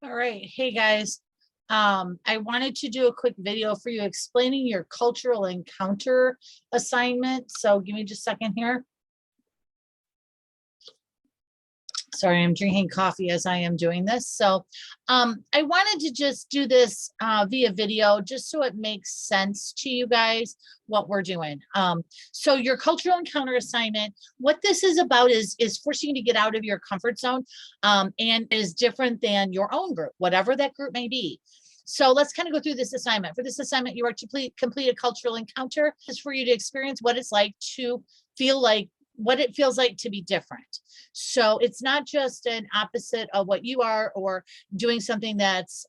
All right. Hey guys. I wanted to do a quick video for you explaining your cultural encounter assignment. So give me just a second here. Sorry, I'm drinking coffee as I am doing this. So I wanted to just do this via video just so it makes sense to you guys what we're doing. So your cultural encounter assignment, what this is about is forcing you to get out of your comfort zone and is different than your own group, whatever that group may be. So let's kind of go through this assignment. For this assignment, you are to complete a cultural encounter. It's for you to experience what it's like to feel like what it feels like to be different. So it's not just an opposite of what you are or doing something that's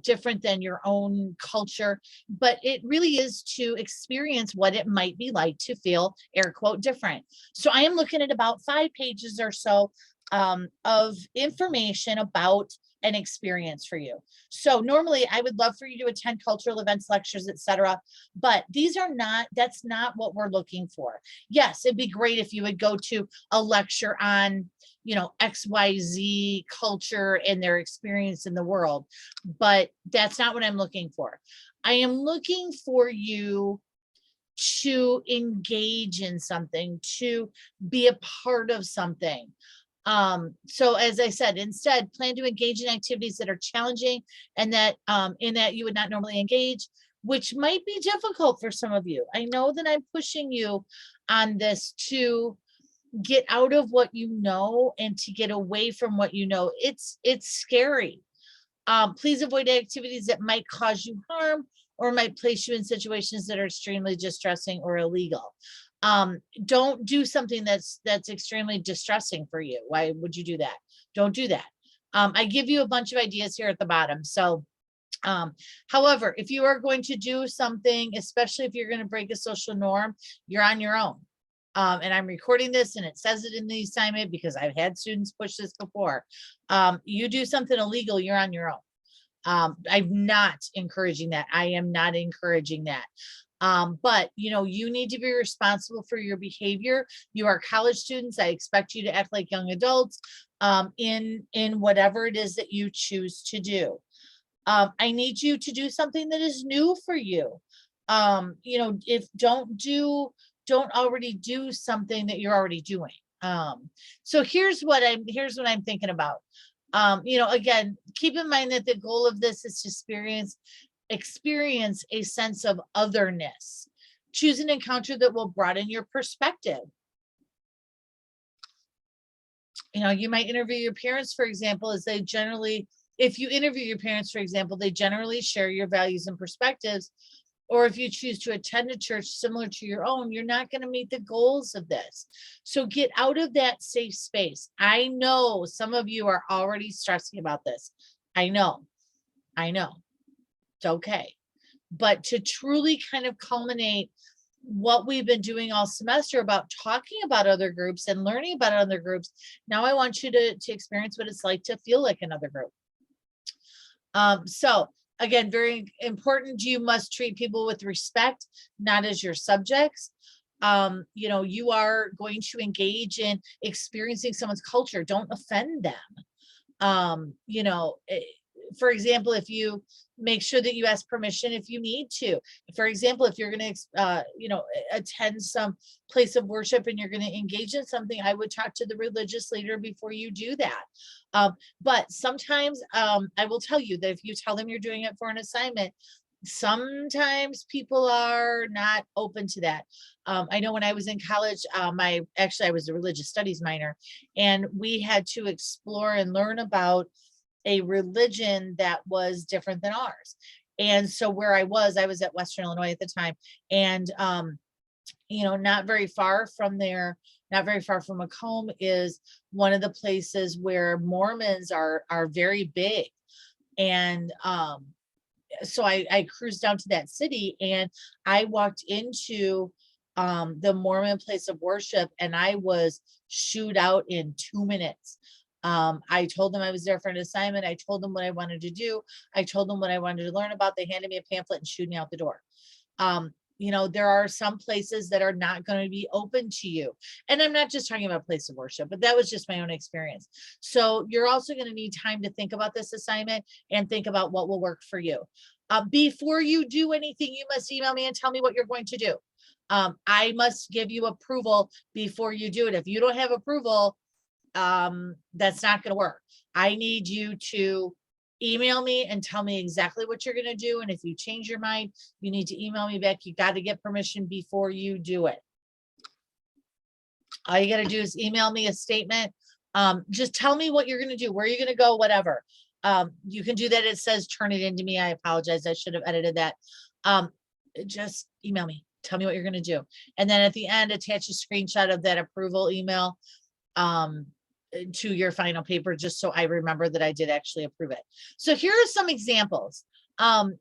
different than your own culture, but it really is to experience what it might be like to feel air quote different. So I am looking at about 5 pages or so of information about an experience for you. So normally I would love for you to attend cultural events, lectures, etc. But that's not what we're looking for. Yes, it'd be great if you would go to a lecture on, XYZ culture and their experience in the world, but that's not what I'm looking for. I am looking for you to engage in something, to be a part of something. So as I said, instead plan to engage in activities that are challenging and that in that you would not normally engage, which might be difficult for some of you. I know that I'm pushing you on this to get out of what you know and to get away from what you know. It's scary. Please avoid activities that might cause you harm or might place you in situations that are extremely distressing or illegal. Don't do something that's extremely distressing for you. Why would you do that? Don't do that. I give you a bunch of ideas here at the bottom. So however, if you are going to do something, especially if you're going to break a social norm, you're on your own. And I'm recording this and it says it in the assignment because I've had students push this before. You do something illegal, you're on your own. I'm not encouraging that. I am not encouraging that. But you need to be responsible for your behavior. You are college students. I expect you to act like young adults in whatever it is that you choose to do. I need you to do something that is new for you. If don't already do something that you're already doing. So here's what I'm thinking about. Again, keep in mind that the goal of this is to experience a sense of otherness. Choose an encounter that will broaden your perspective. You might interview your parents, for example, if you interview your parents, for example, they generally share your values and perspectives. Or if you choose to attend a church similar to your own, you're not going to meet the goals of this. So get out of that safe space. I know some of you are already stressing about this. I know. It's okay. But to truly kind of culminate what we've been doing all semester about talking about other groups and learning about other groups, now I want you to experience what it's like to feel like another group. So again, very important, you must treat people with respect, not as your subjects. You are going to engage in experiencing someone's culture. Don't offend them. For example, if you make sure that you ask permission if you need to. For example, if you're going to, attend some place of worship and you're going to engage in something, I would talk to the religious leader before you do that. But sometimes I will tell you that if you tell them you're doing it for an assignment, sometimes people are not open to that. I know when I was in college, I was a religious studies minor, and we had to explore and learn about a religion that was different than ours. And so where I was at Western Illinois at the time, and not very far from there, not very far from Macomb, is one of the places where Mormons are very big. And so I cruised down to that city and I walked into the Mormon place of worship and I was shooed out in 2 minutes. I told them I was there for an assignment. I told them what I wanted to do. I told them what I wanted to learn about. They handed me a pamphlet and shooed me out the door. there are some places that are not going to be open to you. And I'm not just talking about place of worship, but that was just my own experience. So you're also going to need time to think about this assignment and think about what will work for you. Before you do anything, you must email me and tell me what you're going to do. I must give you approval before you do it. If you don't have approval, that's not going to work. I need you to email me and tell me exactly what you're going to do. And if you change your mind, you need to email me back. You got to get permission before you do it. All you got to do is email me a statement. Just tell me what you're going to do, where you're going to go, whatever. You can do that. It says turn it into me. I apologize. I should have edited that. Just email me. Tell me what you're going to do. And then at the end, attach a screenshot of that approval email to your final paper, just so I remember that I did actually approve it. So here are some examples.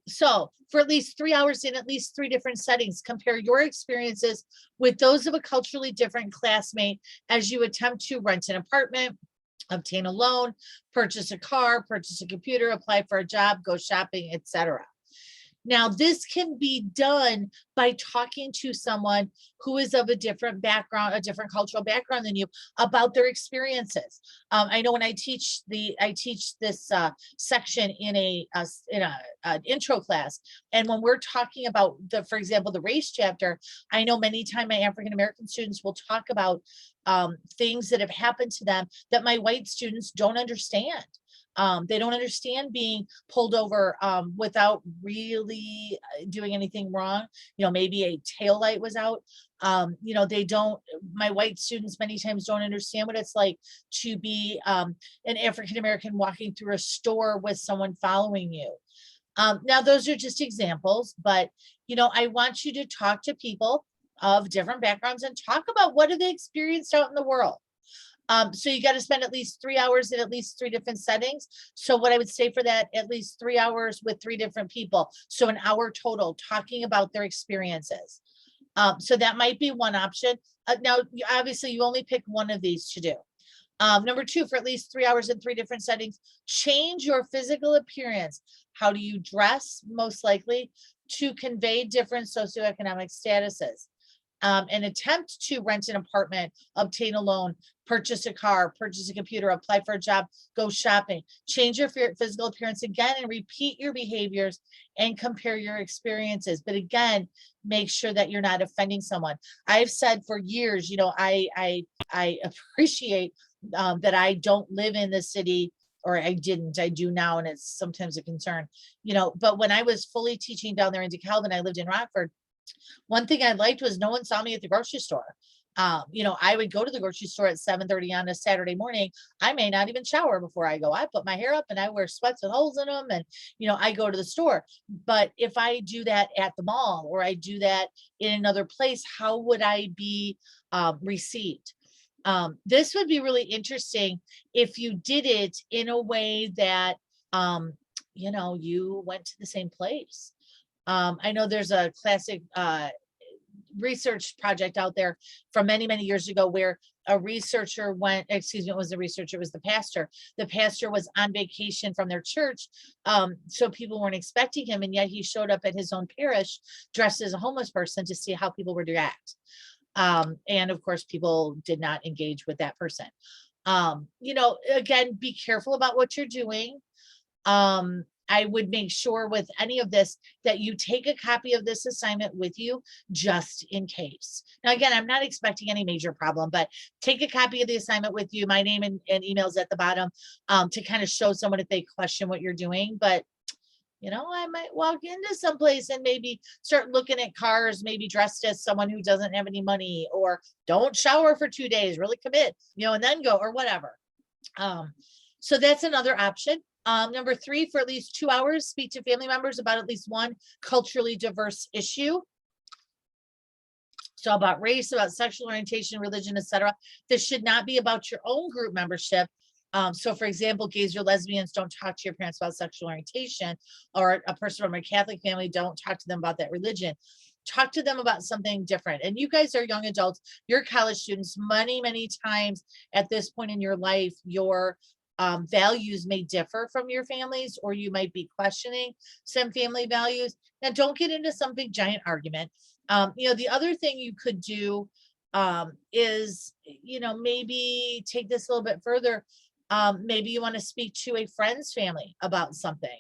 So for at least 3 hours in at least 3 different settings, compare your experiences with those of a culturally different classmate as you attempt to rent an apartment, obtain a loan, purchase a car, purchase a computer, apply for a job, go shopping, etc. Now, this can be done by talking to someone who is of a different background, a different cultural background than you, about their experiences. I know when I teach this section in an intro class, and when we're talking about for example, the race chapter, I know many times my African American students will talk about things that have happened to them that my white students don't understand. They don't understand being pulled over without really doing anything wrong. Maybe a tail light was out. My white students many times don't understand what it's like to be an African American walking through a store with someone following you. Now, those are just examples, but I want you to talk to people of different backgrounds and talk about what have they experienced out in the world. So you got to spend at least 3 hours in at least 3 different settings. So what I would say for that, at least 3 hours with 3 different people. So an hour total talking about their experiences. So that might be one option. Now, obviously you only pick one of these to do. Number 2, for at least 3 hours in 3 different settings, change your physical appearance. How do you dress? Most likely to convey different socioeconomic statuses. An attempt to rent an apartment, obtain a loan, purchase a car, purchase a computer, apply for a job, go shopping, change your physical appearance again, and repeat your behaviors and compare your experiences. But again, make sure that you're not offending someone. I've said for years, I appreciate that I don't live in the city, or I do now, and it's sometimes a concern, but when I was fully teaching down there in DeKalb, I lived in Rockford. One thing I liked was no one saw me at the grocery store. I would go to the grocery store at 7:30 on a Saturday morning. I may not even shower before I go. I put my hair up and I wear sweats with holes in them, and I go to the store. But if I do that at the mall, or I do that in another place, how would I be received? This would be really interesting if you did it in a way that you went to the same place. I know there's a classic research project out there from many, many years ago where a researcher it was the pastor. The pastor was on vacation from their church. So people weren't expecting him. And yet he showed up at his own parish dressed as a homeless person to see how people would react. And of course, people did not engage with that person. Again, be careful about what you're doing. I would make sure with any of this that you take a copy of this assignment with you just in case. Now, again, I'm not expecting any major problem, but take a copy of the assignment with you. My name and emails at the bottom to kind of show someone if they question what you're doing. But I might walk into someplace and maybe start looking at cars, maybe dressed as someone who doesn't have any money, or don't shower for 2 days, really commit, and then go, or whatever. So that's another option. Number 3, for at least 2 hours, speak to family members about at least one culturally diverse issue. So about race, about sexual orientation, religion, etc. This should not be about your own group membership. So for example, gays or lesbians, don't talk to your parents about sexual orientation, or a person from a Catholic family, don't talk to them about that religion. Talk to them about something different. And you guys are young adults, you're college students. Many, many times at this point in your life, your values may differ from your families, or you might be questioning some family values. Now, don't get into some big giant argument. The other thing you could do is, maybe take this a little bit further. Maybe you want to speak to a friend's family about something.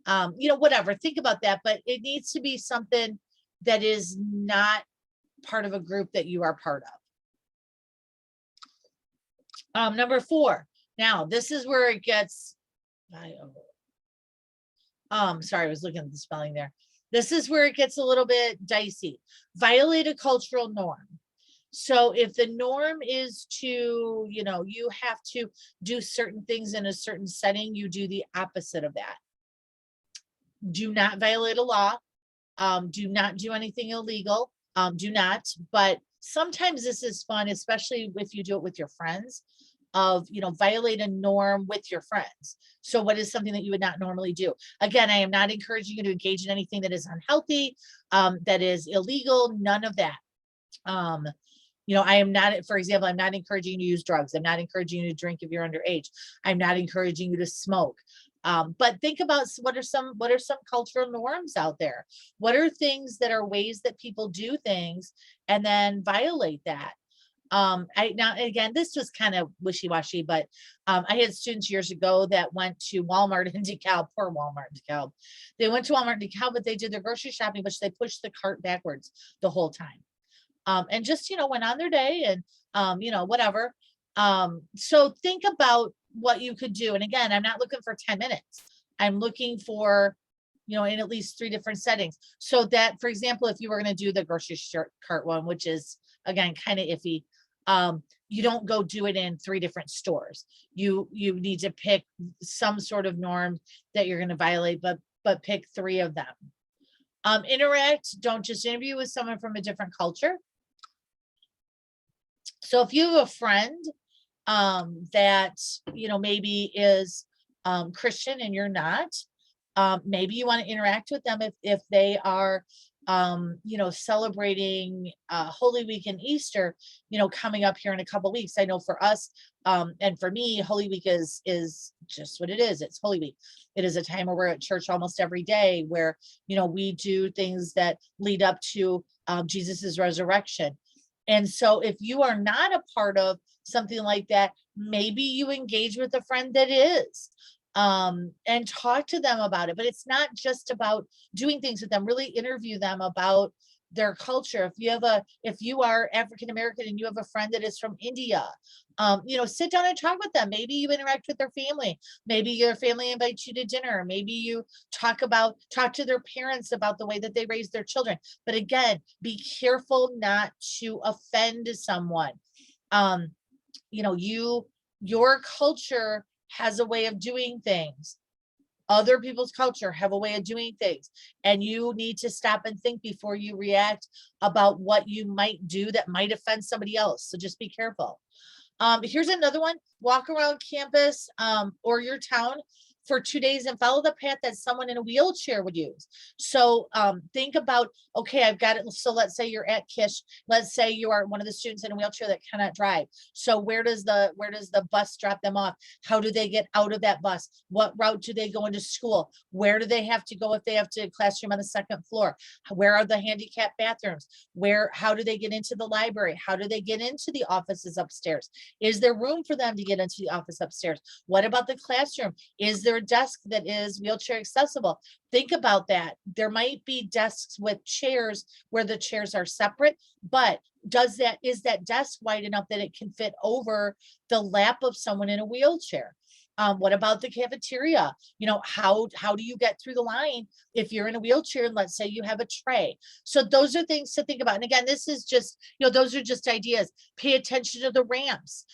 Whatever, think about that, but it needs to be something that is not part of a group that you are part of. Number 4. Now, this is where it gets, sorry, I was looking at the spelling there. This is where it gets a little bit dicey. Violate a cultural norm. So if the norm is to, you have to do certain things in a certain setting, you do the opposite of that. Do not violate a law. Do not do anything illegal. Do not. But sometimes this is fun, especially if you do it with your friends, of, violate a norm with your friends. So what is something that you would not normally do? Again, I am not encouraging you to engage in anything that is unhealthy, that is illegal, none of that. I am not, for example, I'm not encouraging you to use drugs. I'm not encouraging you to drink if you're underage. I'm not encouraging you to smoke. But think about what are some cultural norms out there? What are things that are ways that people do things and then violate that? Now again, this was kind of wishy-washy, but I had students years ago that went to Walmart in DeKalb. Poor Walmart in DeKalb. They went to Walmart in DeKalb, but they did their grocery shopping, but they pushed the cart backwards the whole time. And just, went on their day and, whatever. So think about what you could do. And again, I'm not looking for 10 minutes. I'm looking for, in at least 3 different settings. So that, for example, if you were going to do the grocery cart one, which is, again, kind of iffy, you don't go do it in 3 different stores. You need to pick some sort of norm that you're going to violate, but pick 3 of them. Interact, don't just interview with someone from a different culture. So if you have a friend that, maybe is Christian and you're not, maybe you want to interact with them if they are, celebrating Holy Week and Easter, coming up here in a couple weeks. I know for us, and for me, Holy Week is just what it is. It's Holy Week. It is a time where we're at church almost every day, where, we do things that lead up to Jesus's resurrection. And so if you are not a part of something like that, maybe you engage with a friend that is, and talk to them about it. But it's not just about doing things with them. Really interview them about their culture. If you are African American and you have a friend that is from India, sit down and talk with them. Maybe you interact with their family. Maybe your family invites you to dinner. Maybe you talk to their parents about the way that they raise their children. But again, be careful not to offend someone. Your culture has a way of doing things. Other people's culture have a way of doing things, and you need to stop and think before you react about what you might do that might offend somebody else. So just be careful. Here's another one. Walk around campus or your town for 2 days and follow the path that someone in a wheelchair would use. So think about, okay, I've got it. So let's say you're at Kish. Let's say you are one of the students in a wheelchair that cannot drive. So where does the bus drop them off? How do they get out of that bus? What route do they go into school? Where do they have to go if they have to classroom on the 2nd floor? Where are the handicap bathrooms? How do they get into the library? How do they get into the offices upstairs? Is there room for them to get into the office upstairs? What about the classroom? Is there a desk that is wheelchair accessible? Think about that. There might be desks with chairs where the chairs are separate, but is that desk wide enough that it can fit over the lap of someone in a wheelchair? What about the cafeteria? How do you get through the line if you're in a wheelchair and let's say you have a tray? So those are things to think about. And again, this is just, those are just ideas. Pay attention to the ramps.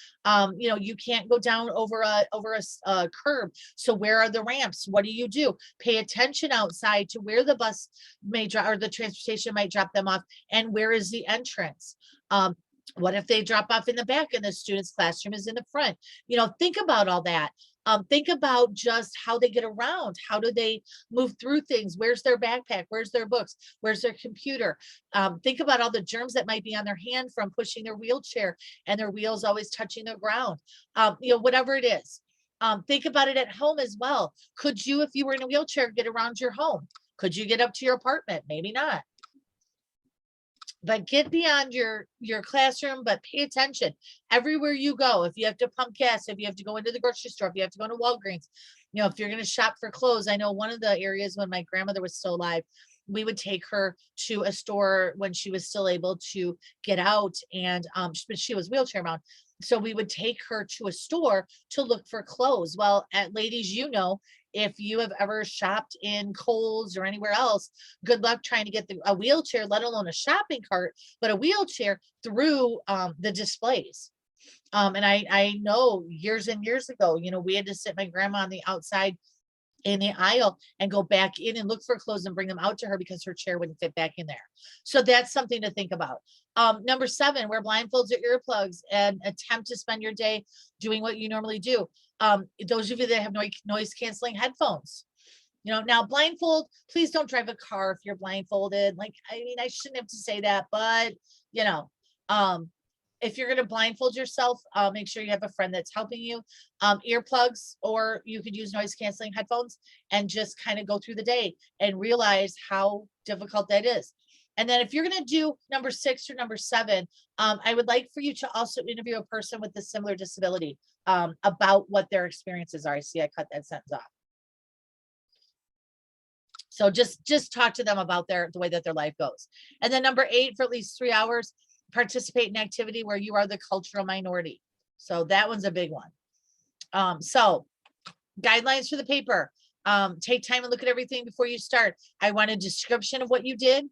You can't go down over a curb. So where are the ramps? What do? Pay attention outside to where the bus may drop or the transportation might drop them off, and where is the entrance? What if they drop off in the back and the student's classroom is in the front? Think about all that. Think about just how they get around. How do they move through things? Where's their backpack? Where's their books? Where's their computer? Think about all the germs that might be on their hand from pushing their wheelchair and their wheels always touching the ground. Whatever it is. Think about it at home as well. Could you, if you were in a wheelchair, get around your home? Could you get up to your apartment? Maybe not. but get beyond your classroom, but pay attention everywhere you go. If you have to pump gas, if you have to go into the grocery store, if you have to go to Walgreens, you know, if you're going to shop for clothes. I know one of the areas when my grandmother was still alive, we would take her to a store when she was still able to get out, and but she was wheelchair bound. So we would take her to a store to look for clothes. Well, at ladies, you know, if you have ever shopped in Kohl's or anywhere else, good luck trying to get a wheelchair, let alone a shopping cart, but a wheelchair through the displays. And I know years and years ago, you know, we had to sit my grandma on the outside in the aisle and go back in and look for clothes and bring them out to her because her chair wouldn't fit back in there. So that's something to think about. Number 7, wear blindfolds or earplugs and attempt to spend your day doing what you normally do. Those of you that have noise canceling headphones, you know, now blindfold, please don't drive a car if you're blindfolded. Like, I mean, I shouldn't have to say that, but you know, if you're going to blindfold yourself, make sure you have a friend that's helping you. Earplugs, or you could use noise canceling headphones and just kind of go through the day and realize how difficult that is. And then if you're going to do number 6 or number 7, I would like for you to also interview a person with a similar disability about what their experiences are. I see I cut that sentence off. So just talk to them about the way that their life goes. And then number 8, for at least 3 hours, participate in activity where you are the cultural minority. So that one's a big one. So guidelines for the paper. Take time and look at everything before you start. I want a description of what you did.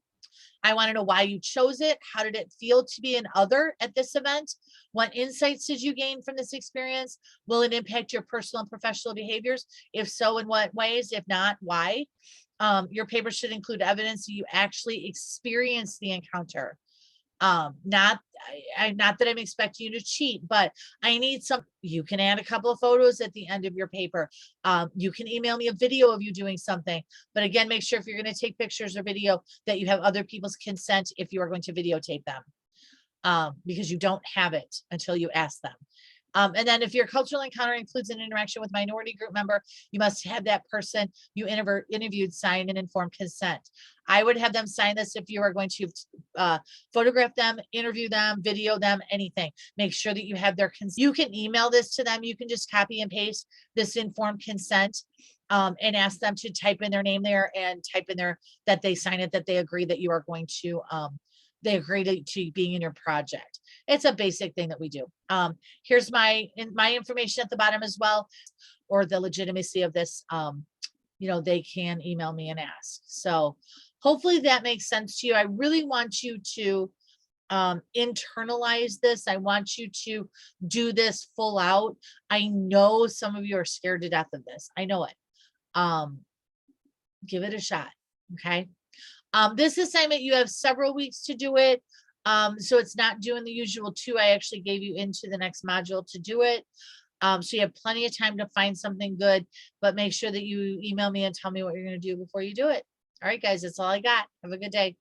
I want to know why you chose it. How did it feel to be an other at this event? What insights did you gain from this experience? Will it impact your personal and professional behaviors? If so, in what ways? If not, why? Your paper should include evidence that you actually experienced the encounter. Not that I'm expecting you to cheat, but I need you can add a couple of photos at the end of your paper. You can email me a video of you doing something, but again, make sure if you're going to take pictures or video that you have other people's consent if you are going to videotape them, because you don't have it until you ask them. And then if your cultural encounter includes an interaction with minority group member, you must have that person you interviewed sign an informed consent. I would have them sign this if you are going to photograph them, interview them, video them, anything. Make sure that you have their consent. You can email this to them. You can just copy and paste this informed consent and ask them to type in their name there and type in there that they sign it, that they agree that you are going to they agree to being in your project. It's a basic thing that we do. Here's my information at the bottom as well, or the legitimacy of this. You know, they can email me and ask. So hopefully that makes sense to you. I really want you to internalize this. I want you to do this full out. I know some of you are scared to death of this. I know it. Give it a shot. Okay. This assignment, you have several weeks to do it. So it's not doing the usual 2. I actually gave you into the next module to do it. So you have plenty of time to find something good, but make sure that you email me and tell me what you're going to do before you do it. All right, guys, that's all I got. Have a good day.